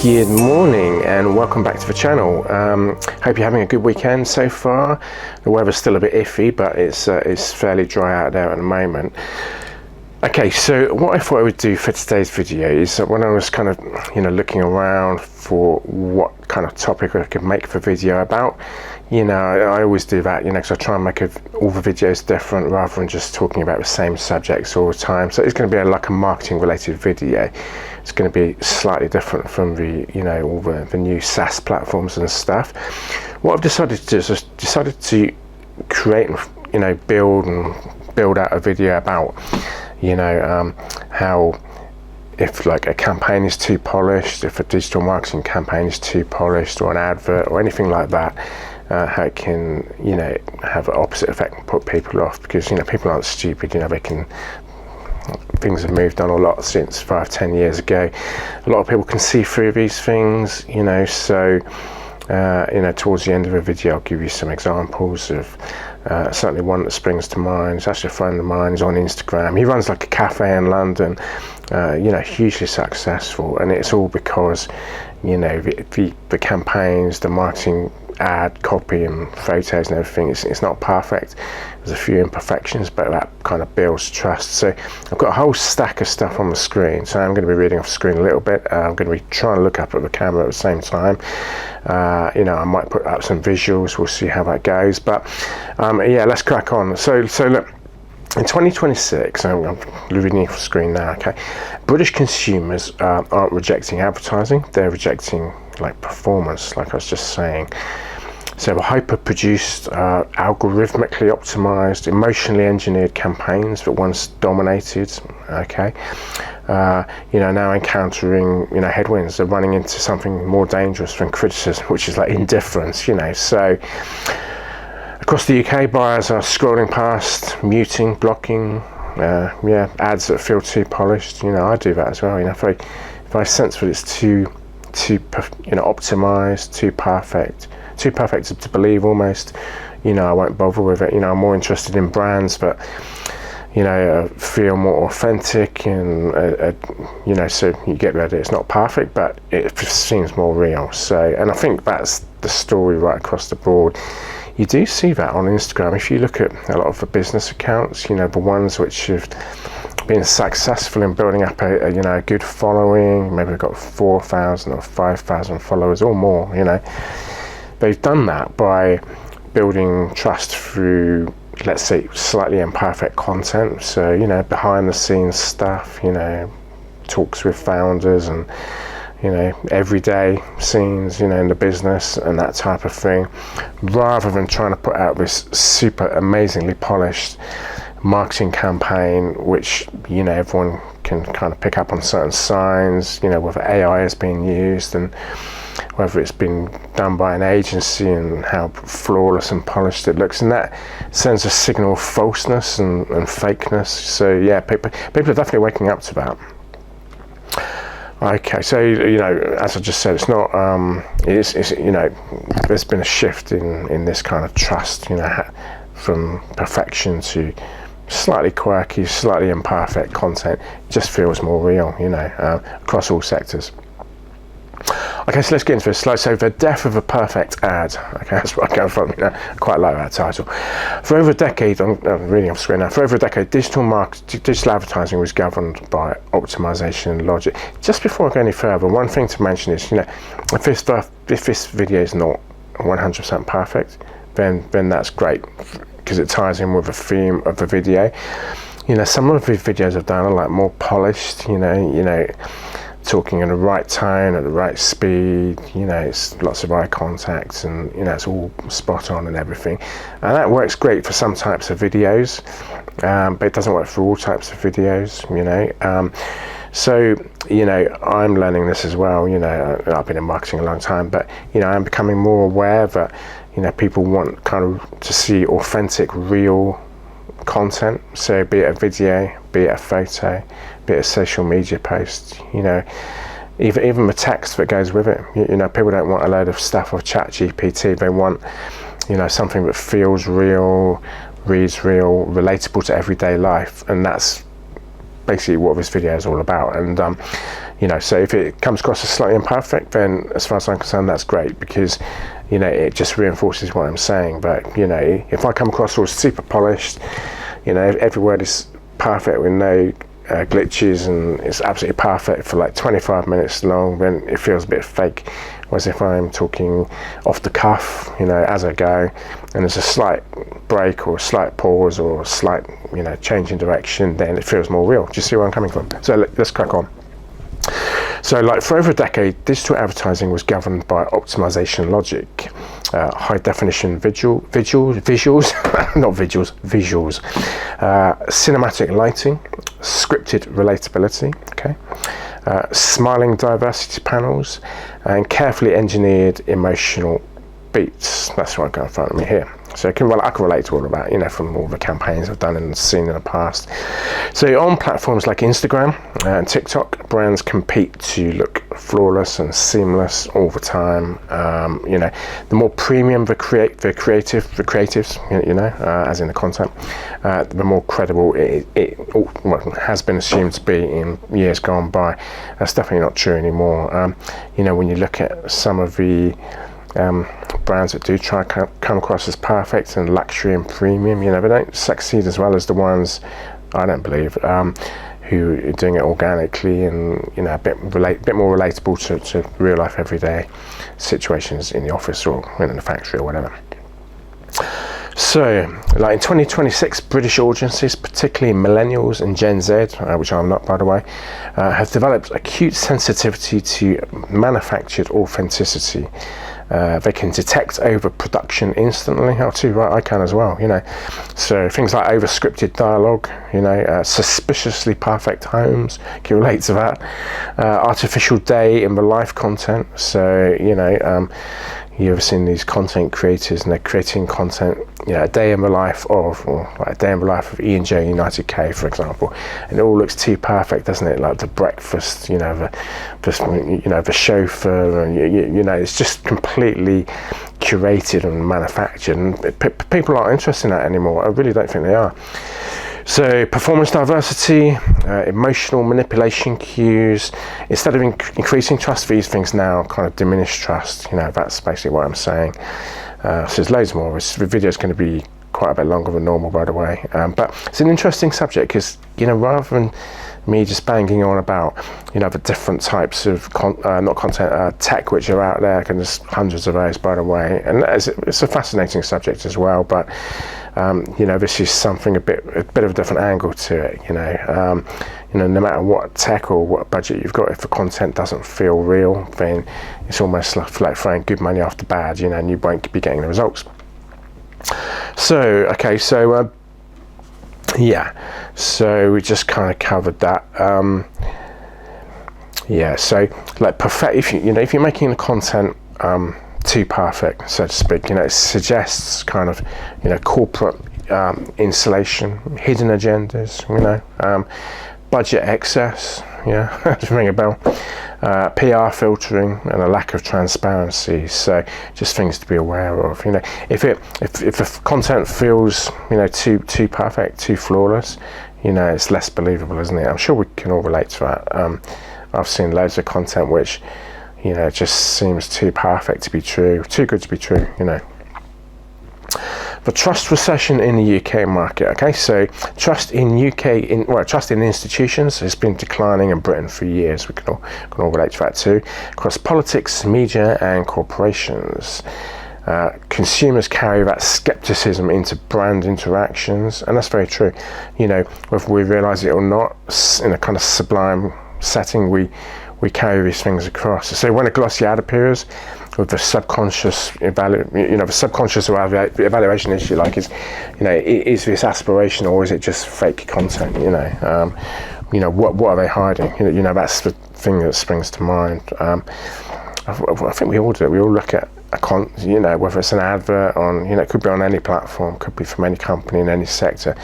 Good morning and welcome back to the channel. Hope you're having a good weekend so far. The weather's still a bit iffy, but it's fairly dry out there at the moment. Okay, so what I thought I would do for today's video is that when I was kind of looking around for what kind of topic I could make the video about, I always do that, because I try and make all the videos different rather than just talking about the same subjects all the time. So it's going to be like a marketing related video. It's going to be slightly different from the all the new SaaS platforms and stuff. What I've decided to do is just decided to create and build out a video about how if like a campaign is too polished, if a digital marketing campaign is too polished, or an advert or anything like that, how it can have an opposite effect and put people off, because people aren't stupid. Things have moved on a lot since 5-10 years ago. A lot of people can see through these things, so towards the end of the video I'll give you some examples of certainly one that springs to mind. It's actually a friend of mine. He's on Instagram. He runs like a cafe in London, hugely successful, and it's all because the campaigns, the marketing, ad copy and photos and everything, it's not perfect. There's a few imperfections, but that kind of builds trust. So I've got a whole stack of stuff on the screen, so I'm going to be reading off the screen a little bit. I'm going to be trying to look up at the camera at the same time. I might put up some visuals. We'll see how that goes, but yeah, let's crack on. So look, in 2026, I'm reading off the screen now, okay, British consumers aren't rejecting advertising, they're rejecting like performance, like I was just saying. So hyper-produced, algorithmically optimized, emotionally engineered campaigns that once dominated, okay, now encountering headwinds. They're running into something more dangerous than criticism, which is like indifference. So across the UK, buyers are scrolling past, muting, blocking, ads that feel too polished. I do that as well. If I sense that it's too optimized, too perfect to believe almost, I won't bother with it. I'm more interested in brands that feel more authentic, and so you get rid of it. It's not perfect, but it seems more real. So, and I think that's the story right across the board. You do see that on Instagram. If you look at a lot of the business accounts, the ones which have been successful in building up a good following, maybe they've got 4,000 or 5,000 followers or more, they've done that by building trust through, let's say, slightly imperfect content. So behind the scenes stuff, talks with founders and everyday scenes in the business and that type of thing, rather than trying to put out this super amazingly polished marketing campaign which everyone can kind of pick up on certain signs, whether AI is being used and whether it's been done by an agency and how flawless and polished it looks, and that sends a signal of falseness and fakeness. So yeah, people are definitely waking up to that. Okay, so as I just said, it's not it's there's been a shift in this kind of trust, from perfection to slightly quirky, slightly imperfect content. It just feels more real, across all sectors. Okay, so let's get into this. So the death of a perfect ad. Okay, that's what I go from. I quite like that title. For over a decade, I'm reading off screen now. For over a decade, digital advertising was governed by optimization logic. Just before I go any further, one thing to mention is, if this video is not 100% perfect, then that's great, because it ties in with the theme of the video. Some of the videos I've done are like more polished, talking in the right tone at the right speed, it's lots of eye contact, and it's all spot on and everything, and that works great for some types of videos, but it doesn't work for all types of videos. So I'm learning this as well. I've been in marketing a long time, but I'm becoming more aware that people want kind of to see authentic, real content. So be it a video, be it a photo, be it a social media post, even the text that goes with it. People don't want a load of stuff off ChatGPT. They want something that feels real, reads real, relatable to everyday life, and that's basically what this video is all about. And So if it comes across as slightly imperfect, then as far as I'm concerned, that's great, because it just reinforces what I'm saying. But if I come across all super polished, every word is perfect with no glitches, and it's absolutely perfect for like 25 minutes long, then it feels a bit fake. Whereas if I'm talking off the cuff, as I go, and there's a slight break or a slight pause or a slight change in direction, then it feels more real. Do you see where I'm coming from? So let's crack on. So for over a decade, digital advertising was governed by optimization logic, high definition visuals, cinematic lighting, scripted relatability, smiling diversity panels, and carefully engineered emotional beats. That's what I've got in front of me here. So I can relate to all of that, from all the campaigns I've done and seen in the past. So on platforms like Instagram and TikTok, brands compete to look flawless and seamless all the time. The more premium the creatives, as in the content, the more credible it has been assumed to be in years gone by. That's definitely not true anymore. When you look at some of the brands that do try to come across as perfect and luxury and premium, they don't succeed as well as the ones, I don't believe, who are doing it organically and a bit more relatable to real life everyday situations in the office or in the factory or whatever. So, in 2026, British audiences, particularly millennials and Gen Z, which I'm not, by the way, have developed acute sensitivity to manufactured authenticity. They can detect overproduction instantly. Oh, too right, I can as well. So things like over-scripted dialogue, suspiciously perfect homes, can relate to that. Artificial day in the life content. So you ever seen these content creators and they're creating content, a day in the life of, or like a day in the life of E&J United K, for example, and it all looks too perfect, doesn't it? Like the breakfast, the chauffeur, and it's just completely curated and manufactured, and people aren't interested in that anymore. I really don't think they are. So performance diversity, emotional manipulation cues, instead of increasing trust, these things now kind of diminish trust. That's basically what I'm saying. So there's loads more. The video is going to be quite a bit longer than normal, by the way. But it's an interesting subject because, rather than me just banging on about, the different types of tech which are out there, and there's hundreds of those, by the way, and it's a fascinating subject as well. But this is something a bit of a different angle to it. No matter what tech or what budget you've got, if the content doesn't feel real, then it's almost like throwing good money after bad, and you won't be getting the results. So so we just kind of covered that. So if you're making the content too perfect, so to speak, it suggests kind of corporate insulation, hidden agendas, budget excess, just ring a bell, PR filtering, and a lack of transparency. So just things to be aware of. If the content feels too perfect, too flawless, it's less believable, isn't it? I'm sure we can all relate to that. I've seen loads of content which just seems too perfect to be true, too good to be true. The trust recession in the UK market. Okay, so trust in institutions has been declining in Britain for years. We can all relate to that too. Across politics, media, and corporations, consumers carry that skepticism into brand interactions, and that's very true. Whether we realise it or not, in a kind of sublime setting, we carry these things across. So when a glossy ad appears, with the subconscious evaluation issue, like is this aspiration or is it just fake content? What are they hiding? That's the thing that springs to mind. I think we all do. We all look at whether it's an advert on, it could be on any platform, could be from any company in any sector,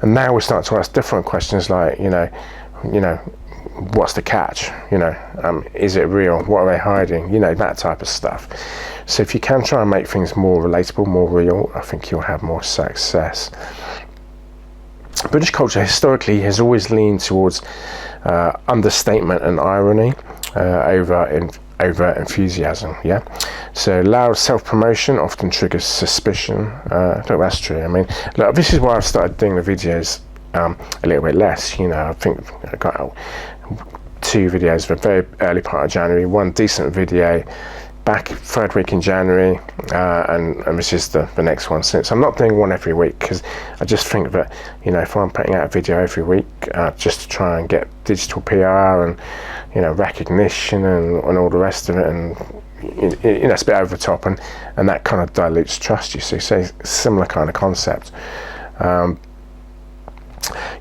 and now we start to ask different questions like, what's the catch? Is it real? What are they hiding? That type of stuff. So if you can try and make things more relatable, more real, I think you'll have more success. British culture historically has always leaned towards understatement and irony over enthusiasm. Yeah, so loud self-promotion often triggers suspicion. I think that's true. I mean, look, this is why I've started doing the videos a little bit less. You know, I think I got out 2 videos for the very early part of January, 1 decent video back 3rd week in January, and this is the next one since. I'm not doing one every week because I just think that, you know, if I'm putting out a video every week just to try and get digital PR and, you know, recognition and all the rest of it, and you know, it's a bit over the top, and that kind of dilutes trust, you see. So similar kind of concept.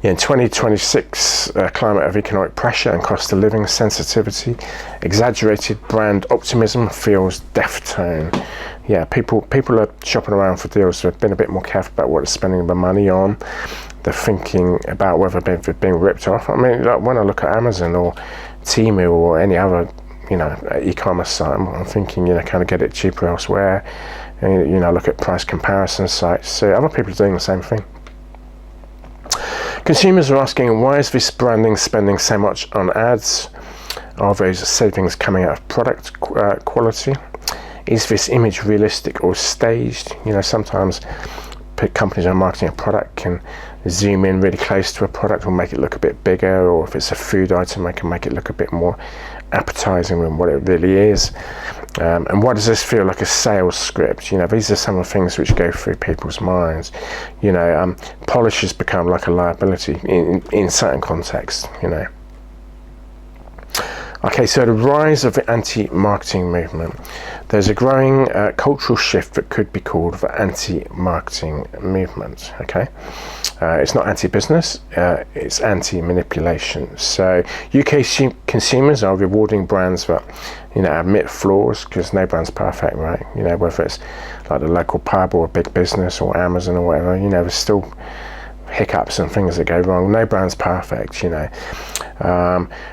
In 2026, climate of economic pressure and cost of living sensitivity, exaggerated brand optimism feels death tone. Yeah, people are shopping around for deals, so they've been a bit more careful about what they're spending their money on. They're thinking about whether they're being ripped off. I mean, like when I look at Amazon or Temu or any other, you know, e-commerce site, I'm thinking, you know, kind of get it cheaper elsewhere. And, you know, look at price comparison sites. So other people are doing the same thing. Consumers are asking, why is this branding spending so much on ads? Are those savings coming out of product quality? Is this image realistic or staged? You know, sometimes companies are marketing a product can zoom in really close to a product or make it look a bit bigger, or if it's a food item, they can make it look a bit more appetizing than what it really is. And why does this feel like a sales script? You know, these are some of the things which go through people's minds. You know, polish has become like a liability in certain contexts, you know. Okay, so the rise of the anti-marketing movement. There's a growing cultural shift that could be called the anti-marketing movement, okay? It's not anti-business, it's anti-manipulation. So UK consumers are rewarding brands that, you know, admit flaws, because no brand's perfect, right? You know, whether it's like the local pub or a big business or Amazon or whatever, you know, there's still hiccups and things that go wrong. No brand's perfect, you know.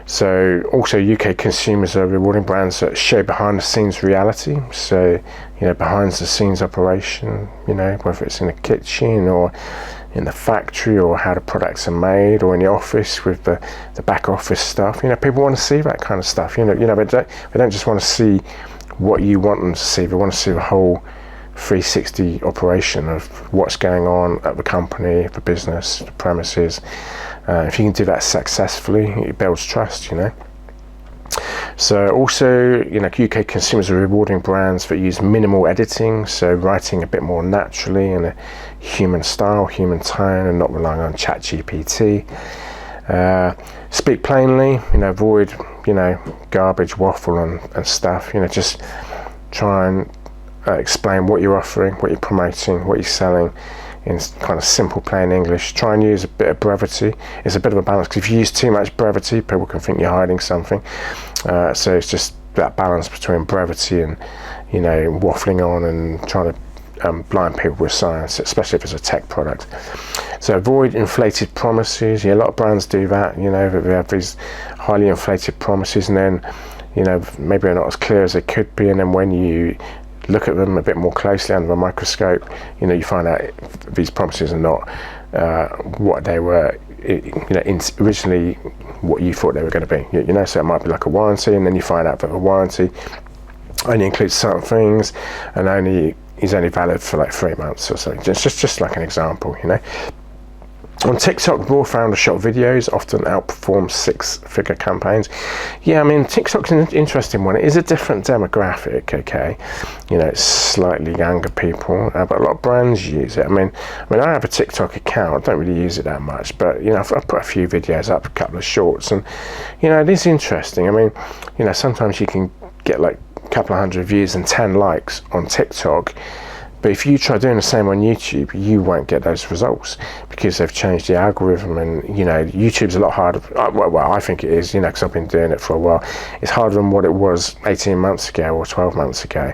So also UK consumers are rewarding brands that show behind the scenes reality. So, you know, behind the scenes operation, you know, whether it's in a kitchen or in the factory, or how the products are made, or in the office with the back office stuff. You know, people want to see that kind of stuff. You know, they don't just want to see what you want them to see. They want to see the whole 360 operation of what's going on at the company, the business, the premises. If you can do that successfully, it builds trust, you know. So also, you know, UK consumers are rewarding brands that use minimal editing, so writing a bit more naturally in a human style, human tone, and not relying on ChatGPT. Speak plainly, you know, avoid, you know, garbage, waffle and stuff. You know, just try and explain what you're offering, what you're promoting, what you're selling in kind of simple plain English. Try and use a bit of brevity. It's a bit of a balance, because if you use too much brevity, people can think you're hiding something. So it's just that balance between brevity and, you know, waffling on and trying to blind people with science, especially if it's a tech product. So avoid inflated promises. Yeah, a lot of brands do that, you know, they have these highly inflated promises, and then, you know, maybe they're not as clear as they could be, and then when you look at them a bit more closely under a microscope, you know, you find out these promises are not what they were, you know, originally what you thought they were going to be. You know, so it might be like a warranty, and then you find out that the warranty only includes certain things and is only valid for like 3 months or something. Just like an example, you know. On TikTok, raw founder shot videos often outperform 6-figure campaigns. Yeah, I mean, TikTok's an interesting one. It is a different demographic, okay? You know, it's slightly younger people, but a lot of brands use it. I mean, I have a TikTok account. I don't really use it that much, but, you know, I've put a few videos up, a couple of shorts, and, you know, it is interesting. I mean, you know, sometimes you can get like a couple of hundred views and 10 likes on TikTok. But if you try doing the same on YouTube, you won't get those results, because they've changed the algorithm, and, you know, YouTube's a lot harder. Well, I think it is, you know, because I've been doing it for a while. It's harder than what it was 18 months ago or 12 months ago.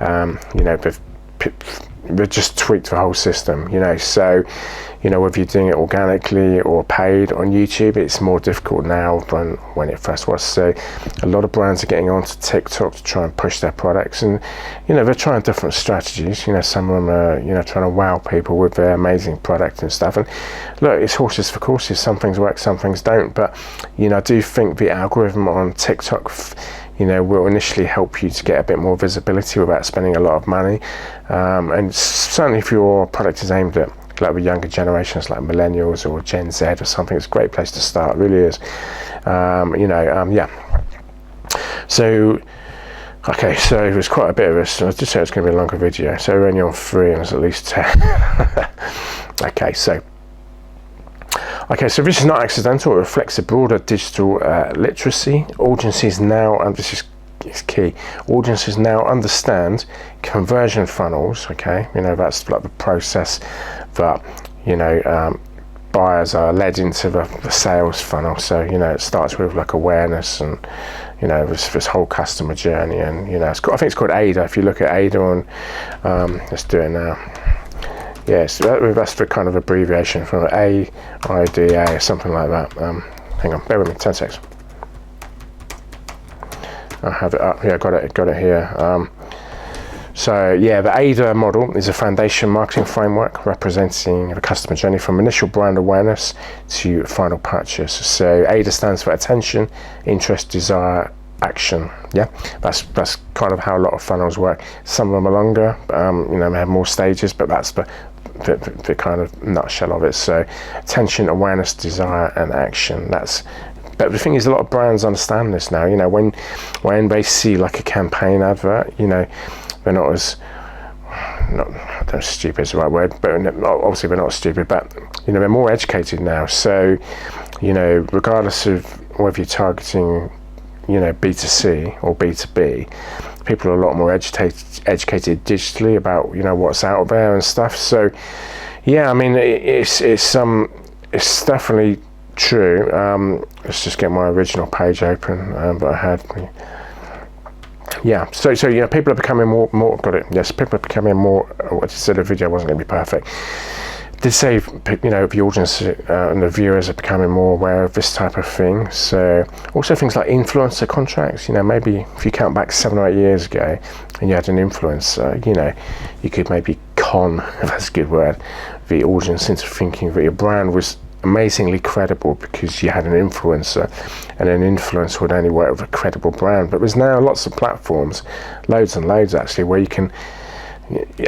You know, they've just tweaked the whole system, you know. So, you know, whether you're doing it organically or paid on YouTube, it's more difficult now than when it first was. So a lot of brands are getting onto TikTok to try and push their products, and you know, they're trying different strategies. You know, some of them are, you know, trying to wow people with their amazing product and stuff. And look, it's horses for courses. Some things work, some things don't. But you know, I do think the algorithm on TikTok, you know, will initially help you to get a bit more visibility without spending a lot of money. And certainly if your product is aimed at like the younger generations, like millennials or Gen Z or something, it's a great place to start. It really is. You know, yeah. So, okay, so there's quite a bit of this. I just said it's going to be a longer video. So we're only on 3 and there's at least 10. Okay, so this is not accidental. It reflects a broader digital literacy. Audiences now, and this is key, audiences now understand conversion funnels. Okay, you know, that's like the process that, you know, buyers are led into the sales funnel. So, you know, it starts with like awareness and, you know, this whole customer journey. And, you know, I think it's called AIDA. If you look at AIDA on, let's do it now. Yes, that's the kind of abbreviation from AIDA or something like that. Hang on, bear with me, 10 seconds. I have it up. Yeah, got it here. So yeah, the AIDA model is a foundation marketing framework representing the customer journey from initial brand awareness to final purchase. So AIDA stands for attention, interest, desire, action. Yeah, that's kind of how a lot of funnels work. Some of them are longer, you know, they have more stages, but that's the kind of nutshell of it. So attention, awareness, desire, and action. But the thing is, a lot of brands understand this now. You know, when they see like a campaign advert, you know, they're not as, I don't know, stupid is the right word, but obviously they're not stupid, but you know, they're more educated now. So, you know, regardless of whether you're targeting, you know, B2C or B2B, people are a lot more educated digitally about, you know, what's out there and stuff. So yeah, I mean, it's definitely true. Let's just get my original page open that I had. Yeah, so you know, people are becoming more got it. Yes, people are becoming more. What I said, the video wasn't going to be perfect. Did say, you know, the audience and the viewers are becoming more aware of this type of thing. So also things like influencer contracts. You know, maybe if you count back 7 or 8 years ago, and you had an influencer, you know, you could maybe con, if that's a good word, the audience into thinking that your brand was amazingly credible because you had an influencer, and an influencer would only work with a credible brand. But there's now lots of platforms, loads and loads actually, where you can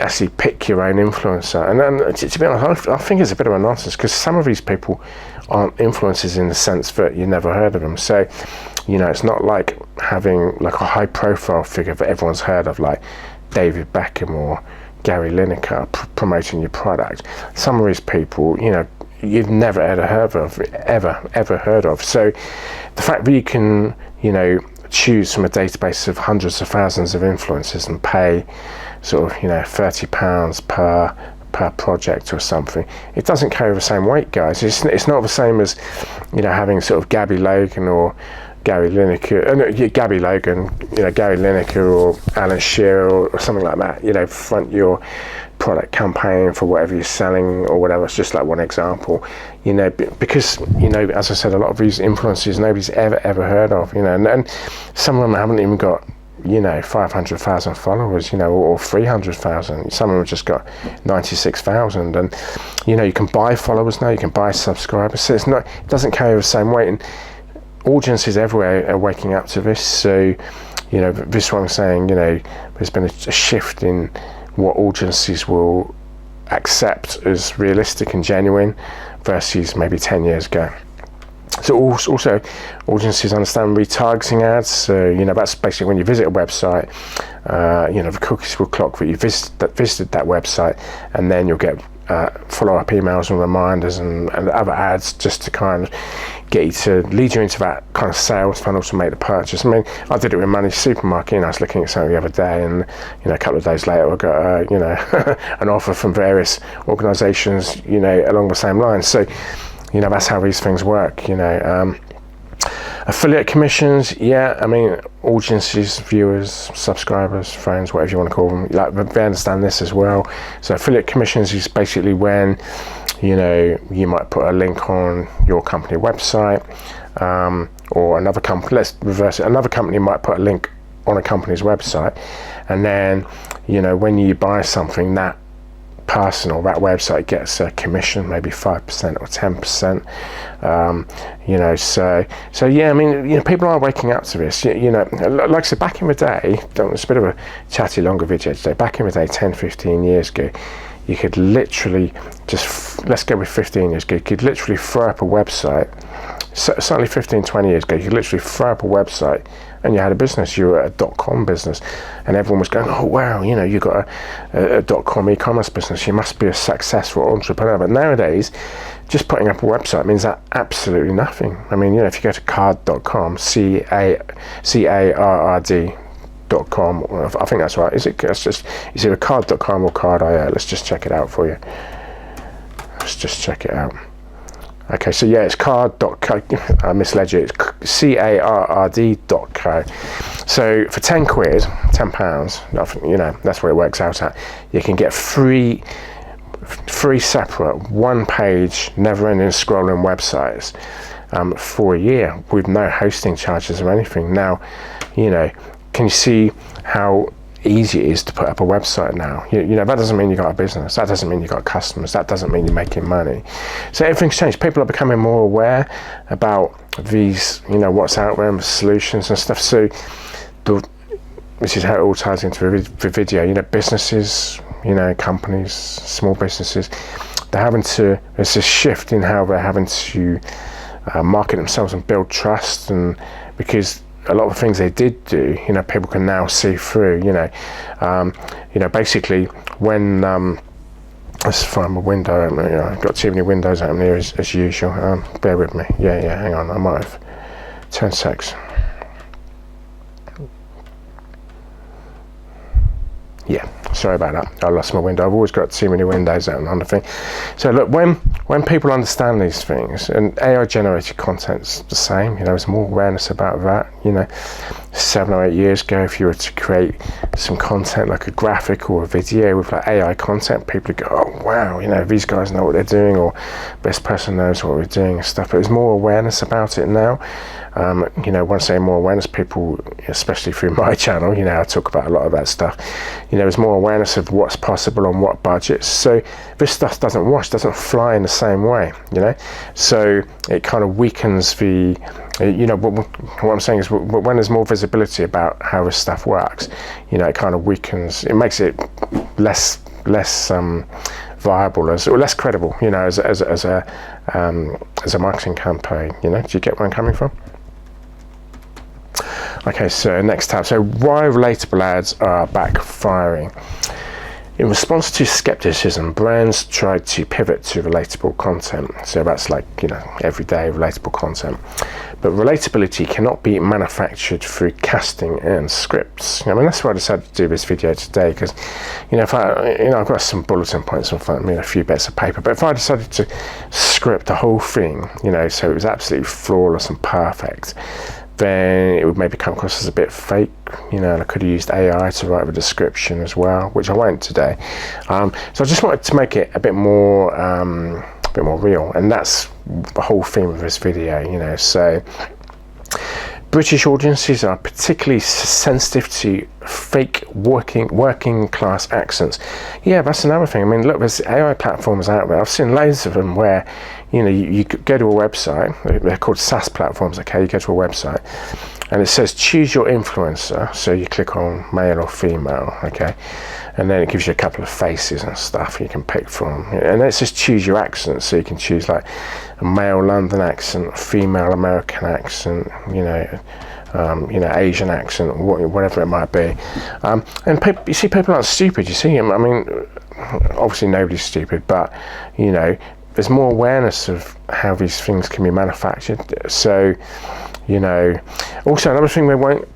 actually pick your own influencer. And to be honest, I think it's a bit of a nonsense, because some of these people aren't influencers in the sense that you never heard of them. So, you know, it's not like having like a high profile figure that everyone's heard of, like David Beckham or Gary Lineker promoting your product. Some of these people, you know, you've never ever heard of. So the fact that you can, you know, choose from a database of hundreds of thousands of influencers and pay sort of, you know, £30 per project or something, it doesn't carry the same weight, guys. It's not the same as, you know, having sort of Gabby Logan or Gary Lineker, Gabby Logan, you know, Gary Lineker or Alan Shearer or something like that, you know, front your product campaign for whatever you're selling or whatever. It's just like one example, you know, because, you know, as I said, a lot of these influencers nobody's ever heard of, you know, and some of them haven't even got, you know, 500,000 followers, you know, or 300,000. Some of them have just got 96,000. And, you know, you can buy followers now, you can buy subscribers. So it doesn't carry the same weight. And audiences everywhere are waking up to this. So, you know, this is what I'm saying, you know, there's been a shift in what audiences will accept as realistic and genuine versus maybe 10 years ago. So also audiences understand retargeting ads. So, you know, that's basically when you visit a website, you know, the cookies will clock that you visited that website, and then you'll get follow-up emails and reminders and other ads just to kind of get you to lead you into that kind of sales funnel to make the purchase. I mean, I did it with Money Supermarket, and I was looking at something the other day, and, you know, a couple of days later I got you know, an offer from various organizations, you know, along the same lines. So, you know, that's how these things work, you know. Affiliate commissions, yeah, I mean, audiences, viewers, subscribers, friends, whatever you want to call them, like, they understand this as well. So affiliate commissions is basically when, you know, you might put a link on your company website, or another company, let's reverse it, another company might put a link on a company's website, and then, you know, when you buy something, that person or that website gets a commission, maybe 5% or 10%. You know, so yeah, I mean, you know, people are waking up to this. You know, like I said, back in the day, it's a bit of a chatty longer video today, back in the day, 10-15 years ago, you could literally just, let's go with 15 years ago, you could literally throw up a website, certainly 15-20 years ago, you could literally throw up a website and you had a business, you were a .com business, and everyone was going, oh wow, you know, you got a .com e-commerce business, you must be a successful entrepreneur. But nowadays, just putting up a website means that absolutely nothing. I mean, you know, if you go to card.com, CARRD.com, I think that's right. Is either card.com or card.io? Let's just check it out for you. Let's just check it out. Okay, so yeah, it's card.co. I misled you. It's CARRD.co. So for 10 quid, £10, you know, that's what it works out at. You can get three separate one-page, never-ending scrolling websites for a year with no hosting charges or anything. Now, you know, can you see how easy it is to put up a website now? You know, that doesn't mean you got a business, that doesn't mean you got customers, that doesn't mean you're making money. So everything's changed. People are becoming more aware about these, you know, what's out there and the solutions and stuff. So this is how it all ties into the video. You know, businesses, you know, companies, small businesses, there's a shift in how they're having to market themselves and build trust, and because a lot of the things they did do, you know, people can now see through. You know, basically when let's find my window. You know, I've got too many windows open here as usual. Bear with me. Yeah, hang on. I might have 10 secs. Yeah, sorry about that. I lost my window. I've always got too many windows open on the thing. So look, when people understand these things, and AI generated content's the same, you know, there's more awareness about that. You know, 7 or 8 years ago, if you were to create some content like a graphic or a video with like AI content, people would go, oh wow, you know, these guys know what they're doing, or this person knows what we're doing and stuff. But there's more awareness about it now. You know, when I say more awareness, people, especially through my channel, you know, I talk about a lot of that stuff. You know, there's more awareness of what's possible on what budgets. So this stuff doesn't fly in the same way, you know. So it kind of weakens the, you know, what I'm saying is when there's more visibility about how this stuff works, you know, it kind of weakens, it makes it less viable, or less credible, you know, as a marketing campaign. You know, do you get where I'm coming from? Okay, so next tab. So why relatable ads are backfiring. In response to skepticism, brands tried to pivot to relatable content. So that's like, you know, everyday relatable content. But relatability cannot be manufactured through casting and scripts. I mean, that's why I decided to do this video today, because, you know, I've got some bulletin points in front of me and a few bits of paper. But if I decided to script the whole thing, you know, so it was absolutely flawless and perfect, then it would maybe come across as a bit fake, you know, and I could have used AI to write the description as well, which I won't today. So I just wanted to make it a bit more real, and that's the whole theme of this video, you know. So British audiences are particularly sensitive to fake working class accents. Yeah, that's another thing. I mean, look, there's AI platforms out there. I've seen loads of them where, you know, you go to a website, they're called SaaS platforms, okay? You go to a website and it says choose your influencer, so you click on male or female, okay? And then it gives you a couple of faces and stuff you can pick from. And then it says choose your accent, so you can choose like a male London accent, a female American accent, you know, Asian accent, whatever it might be. And people, you see, people aren't stupid, you see. I mean, obviously nobody's stupid, but, you know, there's more awareness of how these things can be manufactured. So, you know, also another thing they won't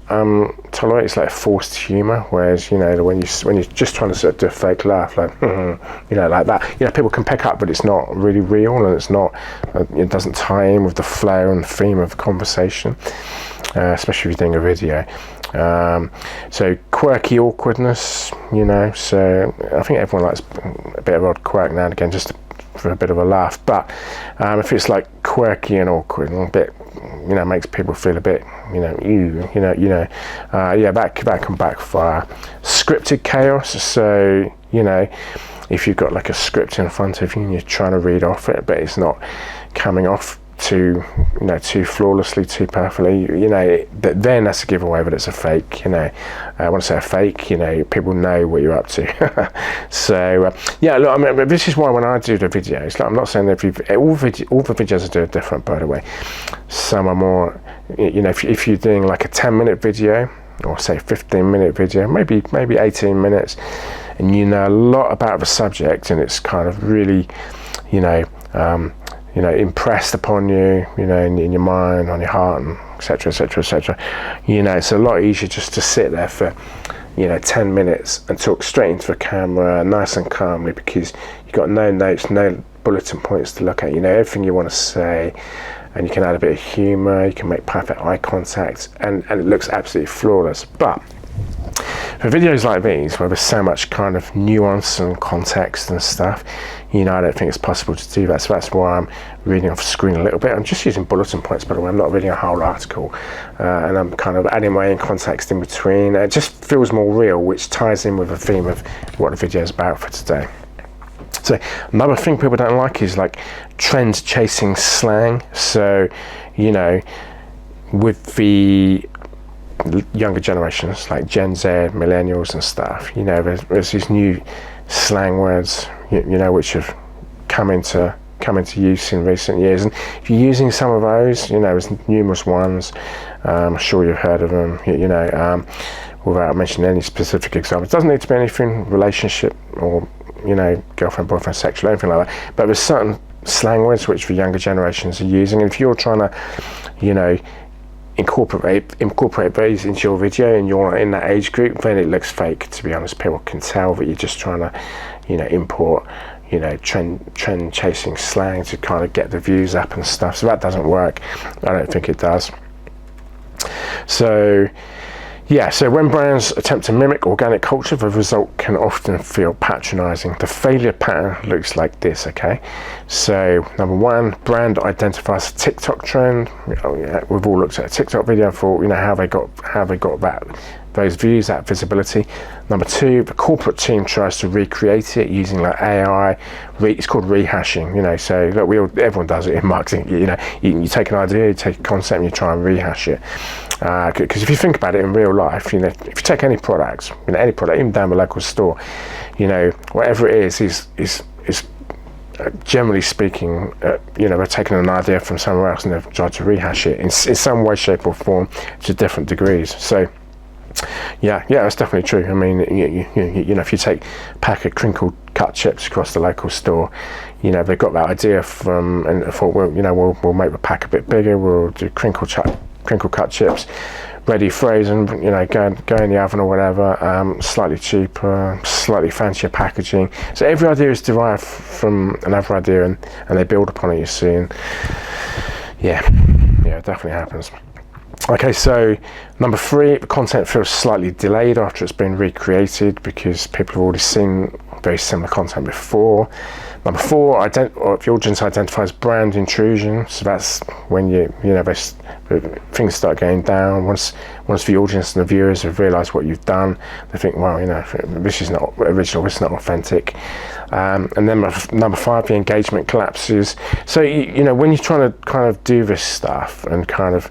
tolerate is like forced humour, whereas, you know, when you're just trying to sort of do a fake laugh, like, you know, like that, you know, people can pick up, but it's not really real, and it's not, it doesn't tie in with the flow and theme of the conversation, especially if you're doing a video. So quirky awkwardness, you know, so I think everyone likes a bit of odd quirk now and again, just to for a bit of a laugh. But if it's like quirky and awkward and a bit, makes people feel a bit, that can backfire. Scripted chaos. So, if you've got like a script in front of you and you're trying to read off it, but it's not coming off too flawlessly, too perfectly, then that's a giveaway that it's a fake. I want to say a fake, people know what you're up to. So look, I mean, this is why when I do the videos, like, I'm not saying that all the videos I do are different, by the way. Some are more, if you're doing like a 10-minute video, or say 15-minute video, maybe 18 minutes, and a lot about the subject, and it's kind of really, impressed upon you, in your mind, on your heart, and etc. It's a lot easier just to sit there for 10 minutes and talk straight into the camera, nice and calmly, because you've got no notes, no bulletin points to look at. Everything you want to say, and you can add a bit of humor, you can make perfect eye contact, and it looks absolutely flawless. But for videos like these, where there's so much kind of nuance and context and stuff, I don't think it's possible to do that. So that's why I'm reading off the screen a little bit. I'm just using bulletin points, by the way. I'm not reading a whole article, and I'm kind of adding my own context in between. It just feels more real, which ties in with the theme of what the video is about for today. So another thing people don't like is like trend chasing slang. So, with the younger generations like Gen Z, millennials and stuff, there's these new slang words, which have come into use in recent years, and if you're using some of those, there's numerous ones, I'm sure you've heard of them, without mentioning any specific examples. It doesn't need to be anything relationship or girlfriend, boyfriend, sexual, anything like that, but there's certain slang words which the younger generations are using, and if you're trying to incorporate those into your video and you're in that age group, then it looks fake, to be honest. People can tell that you're just trying to import trend chasing slang to kind of get the views up and stuff. So that doesn't work. I don't think it does. So when brands attempt to mimic organic culture, the result can often feel patronizing. The failure pattern looks like this, okay? So, number one, brand identifies a TikTok trend. We've all looked at a TikTok video and thought, how they got those views, that visibility. Number two, the corporate team tries to recreate it using like AI. It's called rehashing, so look, everyone does it in marketing. You take an idea, you take a concept and you try and rehash it. Because if you think about it in real life, if you take any product, even down the local store, whatever it is generally speaking, they're taking an idea from somewhere else and they've tried to rehash it in some way, shape or form to different degrees. So that's definitely true. I mean, if you take a pack of crinkled cut chips across the local store, they've got that idea from, and thought, we'll make the pack a bit bigger, we'll do crinkle cut chips, ready frozen, go in the oven or whatever, slightly cheaper, slightly fancier packaging. So every idea is derived from another idea, and they build upon it, you see. And it definitely happens. Okay, so number three, the content feels slightly delayed after it's been recreated because people have already seen very similar content before. Number four, if the audience identifies brand intrusion, so that's when things start going down. Once the audience and the viewers have realised what you've done, they think, well, this is not original, this is not authentic. And then number five, the engagement collapses. So when you're trying to kind of do this stuff and kind of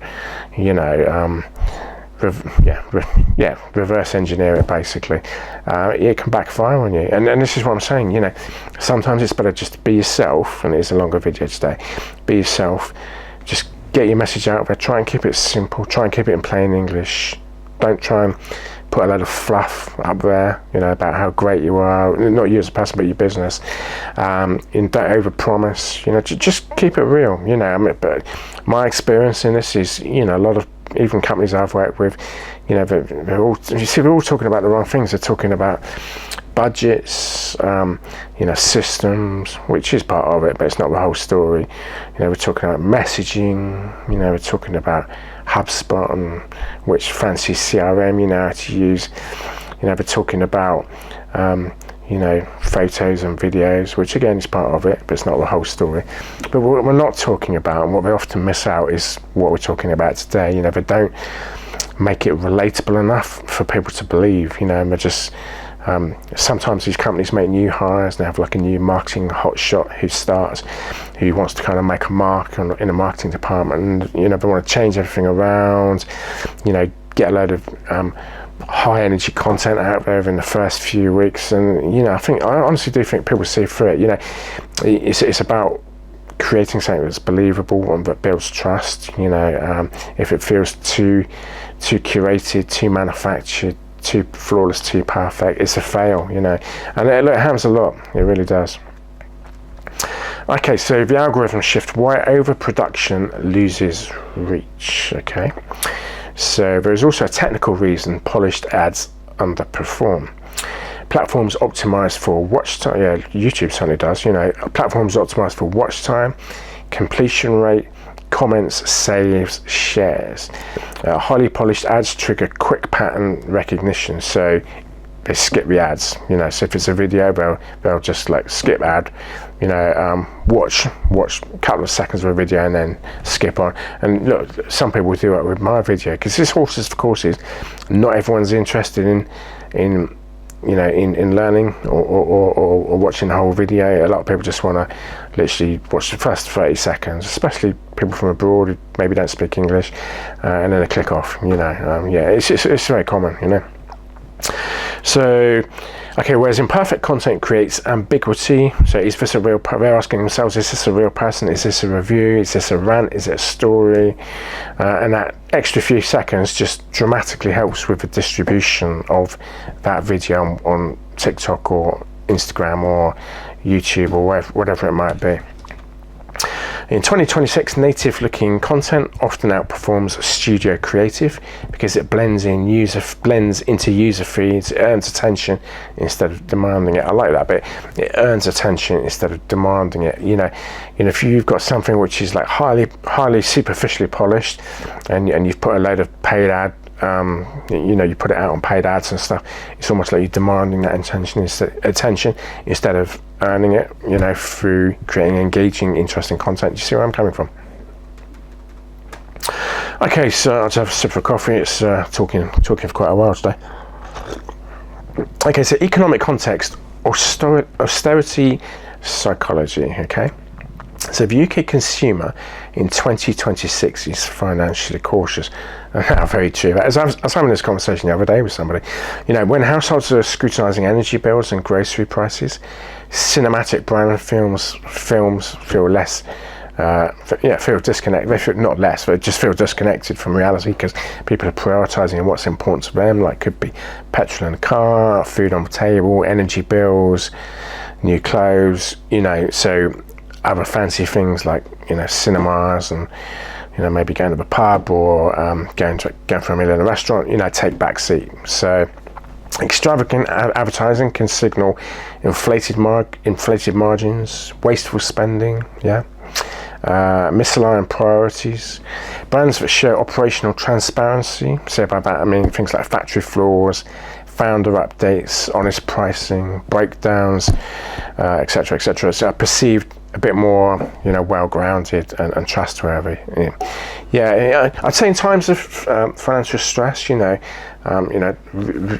reverse engineer it, basically, it can backfire on you, and this is what I'm saying. Sometimes it's better just to be yourself, and it is a longer video today. Be yourself, just get your message out there, try and keep it simple, try and keep it in plain English. Don't try and put a lot of fluff up there, about how great you are, not you as a person but your business, and don't over promise, just keep it real. But my experience in this is, a lot of even companies I've worked with, they're all talking about the wrong things. They're talking about budgets, systems, which is part of it, but it's not the whole story. We're talking about messaging, we're talking about HubSpot and which fancy CRM how to use. We're talking about you know, photos and videos, which again is part of it, but it's not the whole story. But what we're not talking about, and what they often miss out, is what we're talking about today. You know, they don't make it relatable enough for people to believe, you know, and they're just, sometimes these companies make new hires, they have like a new marketing hotshot who wants to kind of make a mark in a marketing department, and, you know, they want to change everything around, you know, get a load of high energy content out there in the first few weeks. And, you know, I honestly do think people see through it. You know, it's about creating something that's believable and that builds trust. You know, if it feels too curated, too manufactured, too flawless, too perfect, it's a fail, you know. And it happens a lot, it really does. Okay, so the algorithm shift, why overproduction loses reach. Okay, so there's also a technical reason polished ads underperform. Platforms optimize for watch time. Yeah, YouTube certainly does. You know, platforms optimize for watch time, completion rate, comments, saves, shares. Highly polished ads trigger quick pattern recognition, so they skip the ads. You know, so if it's a video, they'll just like skip ad. You know, watch a couple of seconds of a video and then skip on. And look, some people do it with my video, because this horses for courses. Not everyone's interested in you know, in learning or watching the whole video. A lot of people just want to literally watch the first 30 seconds, especially people from abroad who maybe don't speak English, and then they click off, you know. Yeah, it's very common, you know. So, okay, whereas imperfect content creates ambiguity. So is this a real, they're asking themselves, is this a real person? Is this a review? Is this a rant? Is it a story? And that extra few seconds just dramatically helps with the distribution of that video on TikTok or Instagram or YouTube or whatever it might be. In 2026, native looking content often outperforms studio creative because it blends into user feeds, it earns attention instead of demanding it. I like that bit. It earns attention instead of demanding it. You know, if you've got something which is like highly superficially polished, and you've put a load of paid ad, you know, you put it out on paid ads and stuff, it's almost like you're demanding that attention instead of earning it, you know, through creating engaging, interesting content. Do you see where I'm coming from? Okay, so I'll just have a sip of coffee. It's talking for quite a while today. Okay, so economic context, austerity psychology. Okay, so the UK consumer in 2026 is financially cautious. How very true that is. I was having this conversation the other day with somebody. You know, when households are scrutinising energy bills and grocery prices, cinematic brand films feel less, feel disconnected. They feel not less, but just feel disconnected from reality, because people are prioritising what's important to them. Like, could be petrol in the car, food on the table, energy bills, new clothes. You know, so other fancy things like, you know, cinemas and, you know, maybe going to the pub or going for a meal in a restaurant, you know, take back seat. So extravagant advertising can signal inflated margins, wasteful spending, misaligned priorities. Brands that show operational transparency, so by that I mean things like factory floors, founder updates, honest pricing, breakdowns, etc., etc. So are perceived a bit more, you know, well-grounded and trustworthy. Yeah, I'd say in times of financial stress, you know,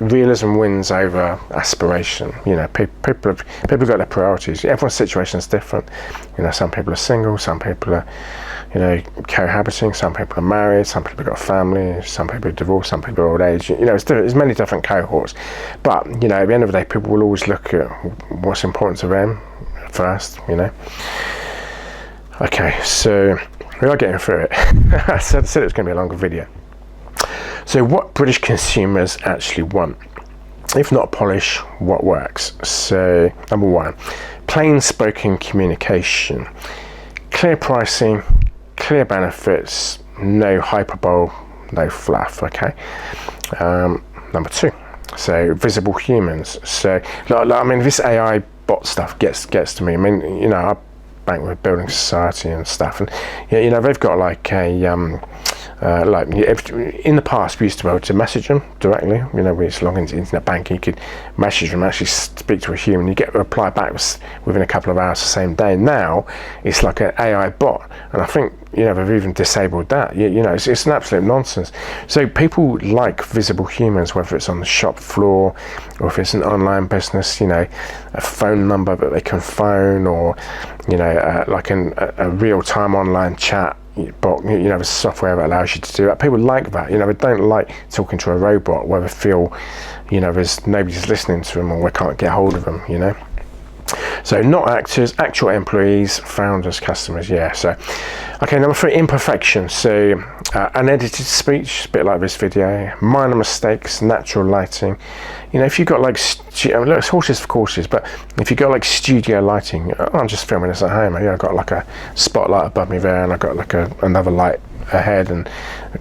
realism wins over aspiration. You know, people got their priorities. Everyone's situation is different. You know, some people are single, some people are, you know, cohabiting, some people are married, some people have got a family, some people are divorced, some people are old age. You know, there's many different cohorts. But, you know, at the end of the day, people will always look at what's important to them first, you know. Okay, so we are getting through it. I said it was going to be a longer video. So what British consumers actually want? If not polish, what works? So number one, plain spoken communication, clear pricing, clear benefits, no hyperbole, no fluff. Okay. Number two, so visible humans. So I mean, this AI bot stuff gets to me. I mean, you know, I bank with building society and stuff, and you know, they've got like a like in the past, we used to be able to message them directly. You know, we used to log into internet banking, you could message them, actually speak to a human, you get a reply back within a couple of hours the same day. Now it's like an AI bot, and I think, you know, they've even disabled that. You know, it's an absolute nonsense. So people like visible humans, whether it's on the shop floor or if it's an online business, you know, a phone number that they can phone, or, you know, like a real-time online chat bot, you know, the software that allows you to do that. People like that. You know, they don't like talking to a robot where they feel, you know, there's nobody's listening to them or they can't get hold of them, you know. So not actors, actual employees, founders, customers. Yeah. So, okay, number 3, imperfection. So unedited speech, a bit like this video, minor mistakes, natural lighting. You know, if you've got like, look, it's horses for courses, but if you've got like studio lighting, I'm just filming this at home. Yeah, I've got like a spotlight above me there, and I've got like another light ahead, and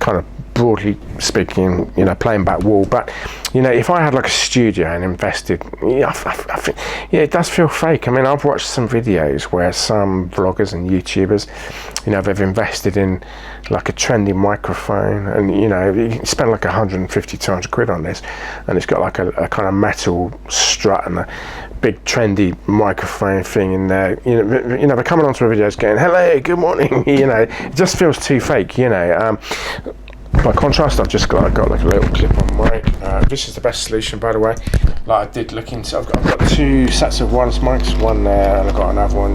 kind of broadly speaking, you know, plain back wall. But, you know, if I had like a studio and invested, I think, yeah, it does feel fake. I mean, I've watched some videos where some vloggers and YouTubers, you know, they've invested in like a trendy microphone, and, you know, you spend like 150, 200 quid on this, and it's got like a kind of metal strut and a big trendy microphone thing in there. You know, they're coming onto the videos going, hello, good morning. You know, it just feels too fake, you know. By contrast, I've just got like a little clip on mic. This is the best solution, by the way. Like I did look into, I've got 2 sets of wireless mics, one there, and I've got another one.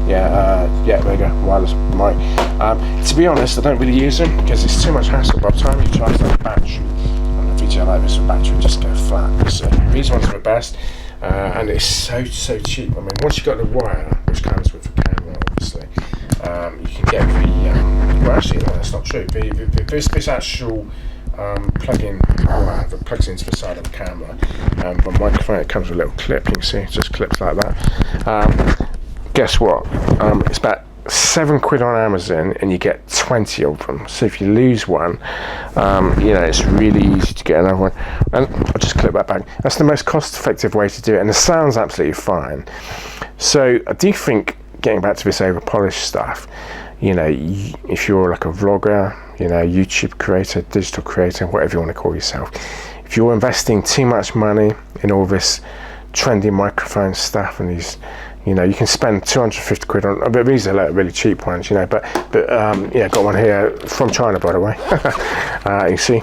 Yeah, there you go, wireless mic. To be honest, I don't really use them because it's too much hassle. By the time you charge the battery on a video like this, the battery would just go flat. So these ones are the best, and it's so cheap. I mean, once you've got the wire, which comes with the camera, obviously, you can get the well, actually, no, that's not true. This actual plug-in wire that plugs into the side of the camera, the microphone, it comes with a little clip. You can see it just clips like that. Guess what? It's about 7 quid on Amazon, and you get 20 of them. So if you lose one, you know, it's really easy to get another one. And I'll just clip that back. That's the most cost-effective way to do it, and the sound's absolutely fine. So I do think, getting back to this over-polished stuff, you know, if you're like a vlogger, you know, YouTube creator, digital creator, whatever you want to call yourself, if you're investing too much money in all this trendy microphone stuff and these, you know, you can spend 250 quid on, but these are like really cheap ones, you know, but yeah, got one here from China, by the way. You see,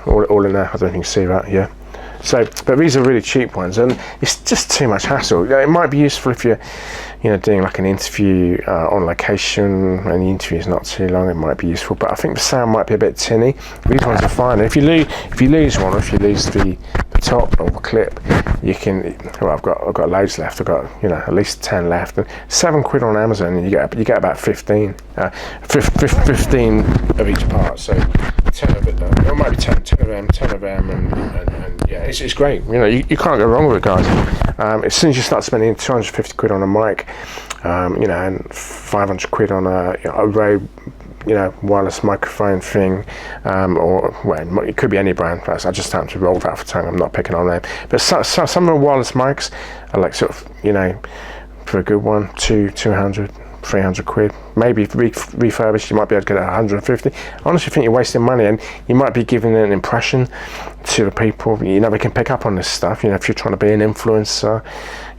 all in there. I don't think you can see that, yeah. So, but these are really cheap ones, and it's just too much hassle. It might be useful if you're, you know, doing like an interview on location, and the interview is not too long. It might be useful, but I think the sound might be a bit tinny. These ones are fine. And if you lose one, or if you lose the top or the clip, you can. Well, I've got loads left. I've got, you know, at least 10 left. And 7 quid on Amazon, and you get about 15 of each part. So 10 of it. It might be 10 of them, and yeah, it's great. You know, you can't go wrong with it, guys. As soon as you start spending 250 quid on a mic, you know, and 500 quid on a Rode, you know, wireless microphone thing, or well, it could be any brand. I just happen to roll that for tongue. I'm not picking on them, but some of the wireless mics are like sort of, you know, for a good one, 200, 300 quid. Maybe refurbished, you might be able to get it at 150. I honestly think you're wasting money, and you might be giving an impression to the people. You know, they can pick up on this stuff. You know, if you're trying to be an influencer,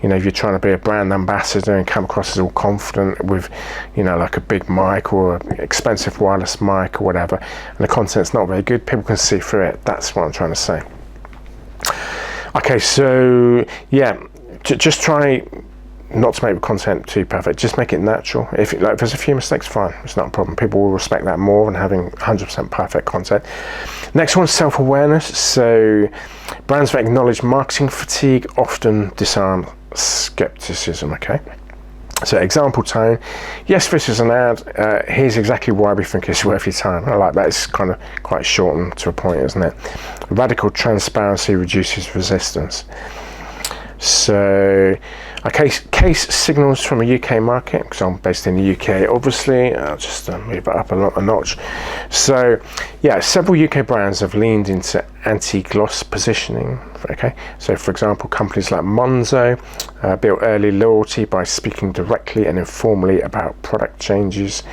you know, if you're trying to be a brand ambassador and come across as all confident with, you know, like a big mic or an expensive wireless mic or whatever, and the content's not very good, people can see through it. That's what I'm trying to say. Okay, so yeah, just try not to make the content too perfect. Just make it natural. If there's a few mistakes, fine, it's not a problem. People will respect that more than having 100% perfect content. Next one, self-awareness. So brands that acknowledge marketing fatigue often disarm skepticism. Okay, so example tone. Yes, this is an ad. Here's exactly why we think it's worth your time. I like that. It's kind of quite short and to a point, isn't it? Radical transparency reduces resistance. So, case signals from a UK market, because I'm based in the UK, obviously. I'll just move it up a notch. So, yeah, several UK brands have leaned into anti-gloss positioning. Okay, so for example, companies like Monzo built early loyalty by speaking directly and informally about product changes.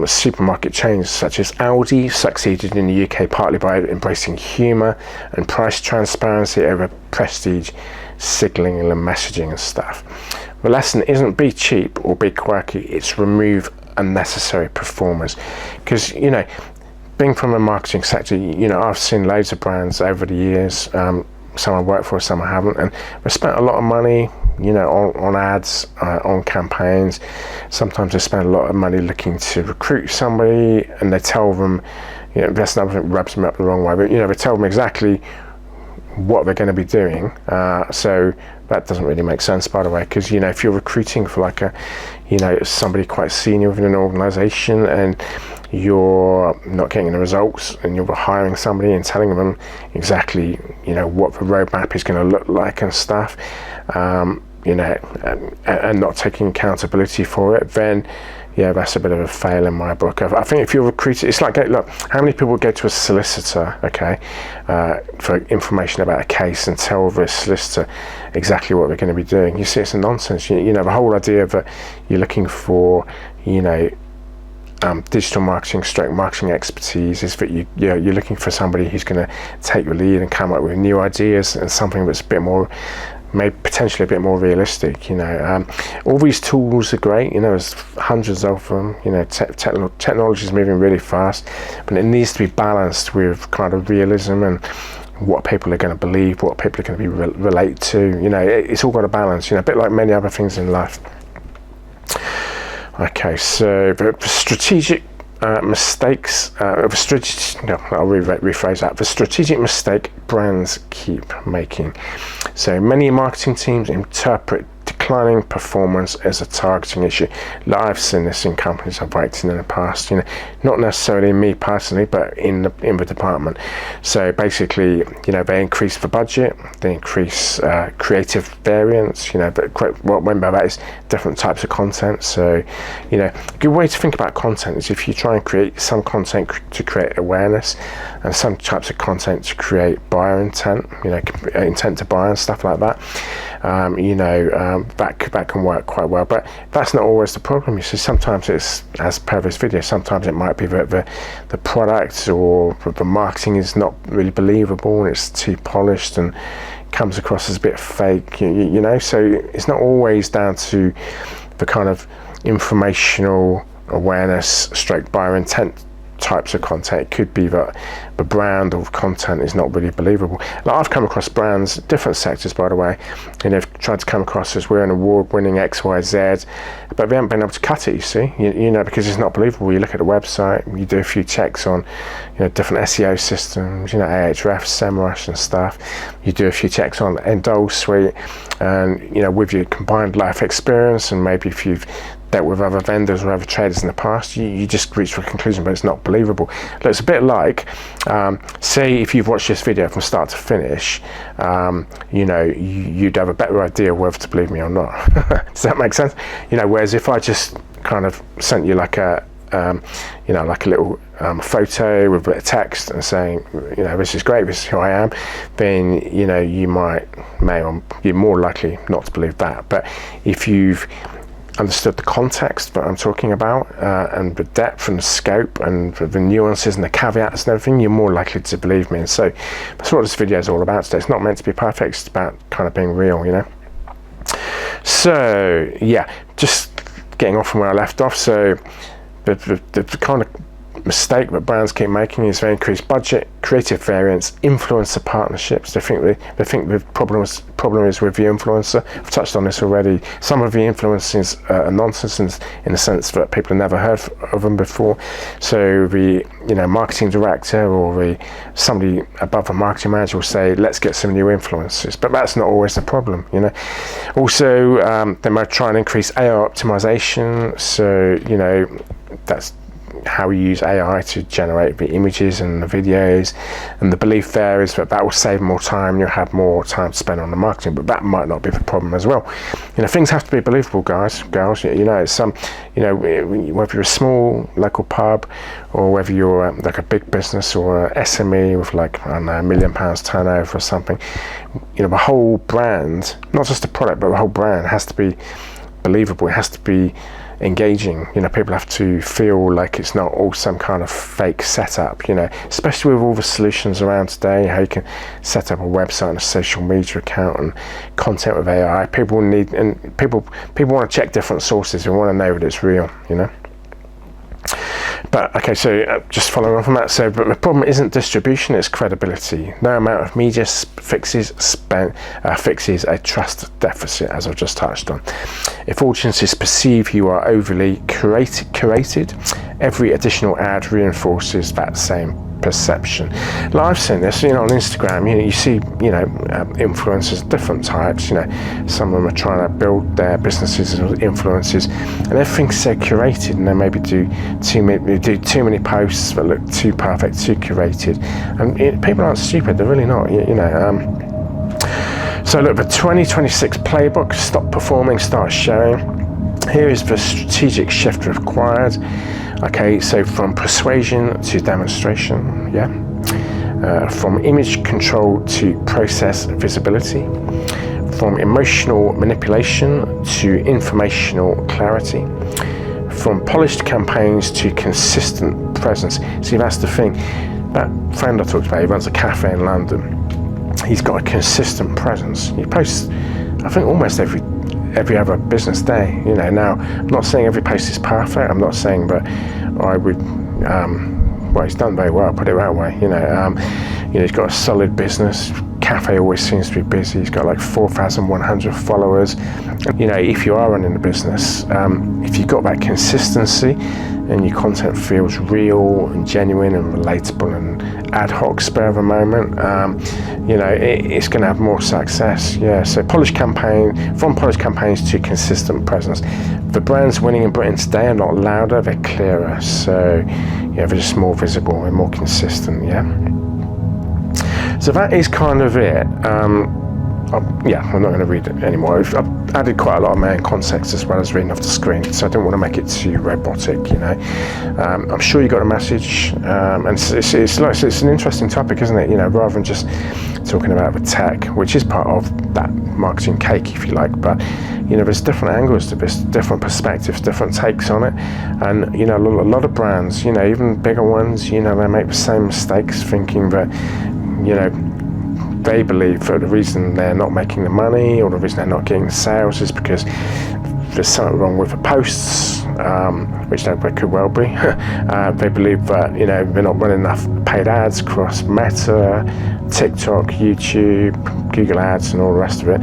Supermarket chains such as Aldi succeeded in the UK partly by embracing humour and price transparency over prestige signalling and messaging and stuff. The lesson isn't be cheap or be quirky, it's remove unnecessary performers. Because, you know, being from the marketing sector, you know, I've seen loads of brands over the years, some I work for, some I haven't, and we spent a lot of money, you know, on ads, on campaigns. Sometimes they spend a lot of money looking to recruit somebody, and they tell them, you know, that's another thing that rubs them up the wrong way, but, you know, they tell them exactly what they're going to be doing. So that doesn't really make sense, by the way, because, you know, if you're recruiting for like a, you know, somebody quite senior within an organization and you're not getting the results, and you're hiring somebody and telling them exactly, you know, what the roadmap is going to look like and stuff, you know, and not taking accountability for it, then yeah, that's a bit of a fail in my book. I think if you're recruiting, it's like, look, how many people go to a solicitor, okay, for information about a case and tell the solicitor exactly what they're going to be doing? You see, it's a nonsense. You know, the whole idea that you're looking for, you know, digital marketing, marketing expertise is that you're looking for somebody who's going to take the lead and come up with new ideas and something that's a bit more, maybe potentially a bit more realistic. You know, all these tools are great. You know, there's hundreds of them. You know, technology is moving really fast, but it needs to be balanced with kind of realism and what people are going to believe, what people are going to be relate to. You know, it's all got a balance. You know, a bit like many other things in life. Okay, so the strategic mistakes, I'll rephrase that. The strategic mistake brands keep making. So many marketing teams interpret declining performance as a targeting issue. I've seen this in companies I've worked in the past, you know, not necessarily me personally, but in the department. So basically, you know, they increase the budget, they increase creative variance, you know, but what I mean by that is different types of content. So, you know, a good way to think about content is if you try and create some content to create awareness and some types of content to create buyer intent, you know, intent to buy and stuff like that. You know, that can work quite well, but that's not always the problem. You see, sometimes it's, as per this video, sometimes it might be that the product or the marketing is not really believable and it's too polished and comes across as a bit fake, you know. So it's not always down to the kind of informational awareness / buyer intent types of content. It could be that the brand or content is not really believable. Like, I've come across brands, different sectors by the way, and they've tried to come across as we're an award-winning XYZ, but they haven't been able to cut it, you see, you know, because it's not believable. You look at the website, you do a few checks on, you know, different SEO systems, you know, Ahrefs, SEMrush and stuff. You do a few checks on Endol Suite, and, you know, with your combined life experience, and maybe if you've dealt with other vendors or other traders in the past, you just reach a conclusion, but it's not believable. Look, it's a bit like, say if you've watched this video from start to finish, you know, you'd have a better idea whether to believe me or not. Does that make sense? You know, whereas if I just kind of sent you like a, you know, like a little photo with a bit of text and saying, you know, this is great, this is who I am, then, you know, you're more likely not to believe that. But if you've understood the context that I'm talking about, and the depth and the scope and the nuances and the caveats and everything, you're more likely to believe me. And so that's what this video is all about today. It's not meant to be perfect, it's about kind of being real, you know. So yeah, just getting off from where I left off. So the kind of mistake that brands keep making is they increase budget, creative variance, influencer partnerships. They think the problem is with the influencer. I've touched on this already. Some of the influencers are nonsense in the sense that people have never heard of them before. So the, you know, marketing director or somebody above a marketing manager will say, let's get some new influencers, but that's not always the problem, you know. Also, they might try and increase AI optimization. So, you know, that's how we use AI to generate the images and the videos, and the belief there is that will save more time, you'll have more time to spend on the marketing, but that might not be the problem as well. You know, things have to be believable, guys, girls. You know, it's you know, whether you're a small local pub or whether you're like a big business or a SME with like, I don't know, £1 million turnover or something, you know, the whole brand, not just the product, but the whole brand has to be believable. It has to be engaging. You know, people have to feel like it's not all some kind of fake setup, you know, especially with all the solutions around today, how you can set up a website and a social media account and content with AI. People want to check different sources and want to know that it's real, you know. But okay, so just following on from that, so but the problem isn't distribution, it's credibility. No amount of media fixes a trust deficit, as I've just touched on. If audiences perceive you are overly curated, every additional ad reinforces that same perception. Like I've seen this, you know, on Instagram, you know, you see, you know, influencers, different types, you know, some of them are trying to build their businesses as influencers, and everything's so curated, and they maybe do too many posts that look too perfect, too curated, and people aren't stupid, they're really not, you know. So look, the 2026 playbook, stop performing, start sharing. Here is the strategic shift required. Okay, so from persuasion to demonstration, yeah. From image control to process visibility. From emotional manipulation to informational clarity. From polished campaigns to consistent presence. See, that's the thing. That friend I talked about, he runs a cafe in London. He's got a consistent presence. He posts, I think, almost every other business day, you know. Now, I'm not saying every post is perfect, I'm not saying, but I would, well, he's done very well, put it that way, you know. He's got a solid business, cafe always seems to be busy, he's got like 4,100 followers. You know, if you are running a business, if you've got that consistency and your content feels real and genuine and relatable and ad hoc, spur of a moment, you know, it's going to have more success. Yeah, so from polished campaigns to consistent presence. The brands winning in Britain today are not louder, they're clearer. So yeah, they're just more visible and more consistent. Yeah. So that is kind of it. Yeah, I'm not going to read it anymore. I've added quite a lot of my own context as well as reading off the screen, so I don't want to make it too robotic, you know. I'm sure you got a message, and it's an interesting topic, isn't it? You know, rather than just talking about the tech, which is part of that marketing cake, if you like, but you know, there's different angles to this, different perspectives, different takes on it, and you know, a lot of brands, you know, even bigger ones, you know, they make the same mistakes, thinking that, you know, they believe that the reason they're not making the money or the reason they're not getting the sales is because there's something wrong with the posts, which they could well be. They believe that, you know, they're not running enough paid ads across Meta, TikTok, YouTube, Google Ads and all the rest of it.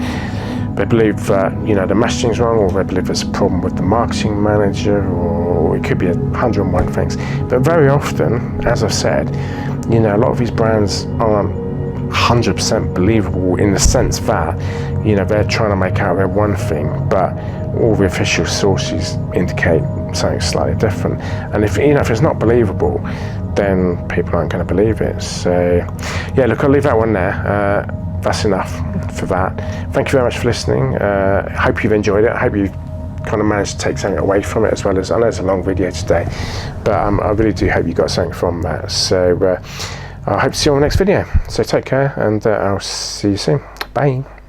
They believe that, you know, the messaging's wrong, or they believe there's a problem with the marketing manager, or it could be 101 things. But very often, as I've said, you know, a lot of these brands aren't 100% believable in the sense that, you know, they're trying to make out they're one thing, but all the official sources indicate something slightly different. And if, you know, if it's not believable, then people aren't going to believe it. So yeah, look, I'll leave that one there. That's enough for that. Thank you very much for listening. I hope you've enjoyed it. I hope you kind of managed to take something away from it, as well as, I know it's a long video today, but I really do hope you got something from that. So I hope to see you on the next video. So take care, and I'll see you soon. Bye.